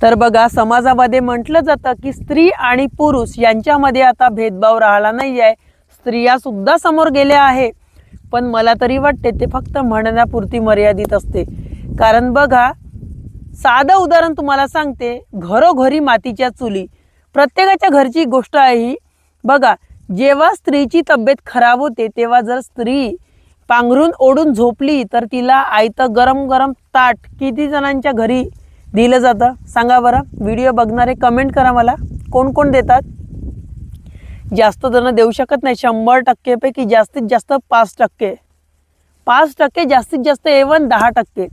तर बघा, समाजामध्ये म्हटलं जातं की स्त्री आणि पुरुष यांच्यामध्ये आता भेदभाव राहिला नाही आहे, स्त्रिया सुद्धा समोर गेल्या आहे. पण मला तरी वाटते ते फक्त म्हणण्यापुरती मर्यादित असते. कारण बघा, साधं उदाहरण तुम्हाला सांगते, घरोघरी मातीच्या चुली, प्रत्येकाच्या घरची गोष्ट आहे ही. बघा, जेव्हा स्त्रीची तब्येत खराब होते तेव्हा जर स्त्री पांघरून ओढून झोपली तर तिला आयतं गरम गरम ताट किती जणांच्या घरी दिलं जातं सांगा बरं. व्हिडिओ बघणारे कमेंट करा मला, कोण कोण देतात. जास्त जण देऊ शकत नाही, 100% पैकी जास्तीत जास्त 5%, 5% जास्तीत जास्त एवन 10%.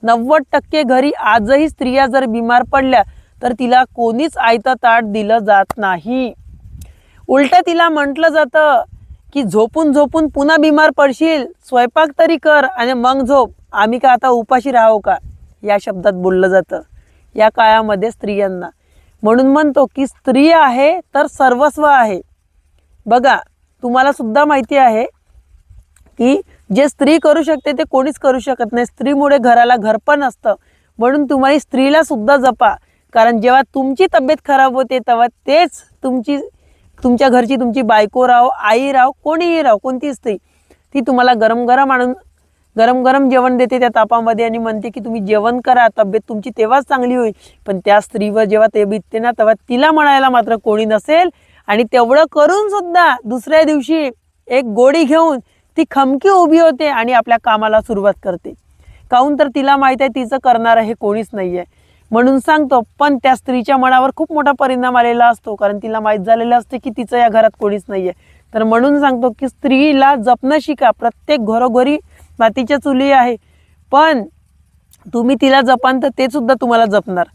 90% घरी आजही स्त्रिया जर बिमार पडल्या तर तिला कोणीच आयतं ताट दिलं जात नाही. उलट तिला म्हटलं जातं की झोपून झोपून पुन्हा बिमार पडशील, स्वयंपाक तरी कर आणि मग झोप, आम्ही का आता उपाशी राहू का, या शब्दात बोललं जातं या काळामध्ये स्त्रियांना. म्हणून म्हणतो की स्त्री आहे तर सर्वस्व आहे. बघा, तुम्हाला सुद्धा माहिती आहे की जे स्त्री करू शकते ते कोणीच करू शकत नाही. स्त्रीमुळे घराला घर पण असतं. म्हणून तुम्हाला स्त्रीला सुद्धा जपा. कारण जेव्हा तुमची तब्येत खराब होते तेव्हा तेच तुमच्या घरची तुमची बायको राहो, आई राहो, कोणीही राहो, कोणती स्त्री, ती तुम्हाला गरम गरम जेवण देते त्या तापामध्ये आणि म्हणते की तुम्ही जेवण करा, तब्येत तुमची तेव्हाच चांगली होईल. पण त्या स्त्रीवर जेव्हा ते बितते ना तेव्हा तिला म्हणायला मात्र कोणी नसेल. आणि तेवढं करून सुद्धा दुसऱ्या दिवशी एक गोडी घेऊन ती खमकी उभी होते आणि आपल्या कामाला सुरुवात करते. काहून तर तिला माहित आहे तिचं करणारं हे कोणीच नाही आहे. म्हणून सांगतो, पण त्या स्त्रीच्या मनावर खूप मोठा परिणाम आलेला असतो. कारण तिला माहीत झालेलं असते की तिचं या घरात कोणीच नाही आहे. तर म्हणून सांगतो की स्त्रीला जपणं शिका. प्रत्येक घरोघरी मातीच्या चुली आहे, पण तुम्ही तिला जपान तर ते सुद्धा तुम्हाला जपणार.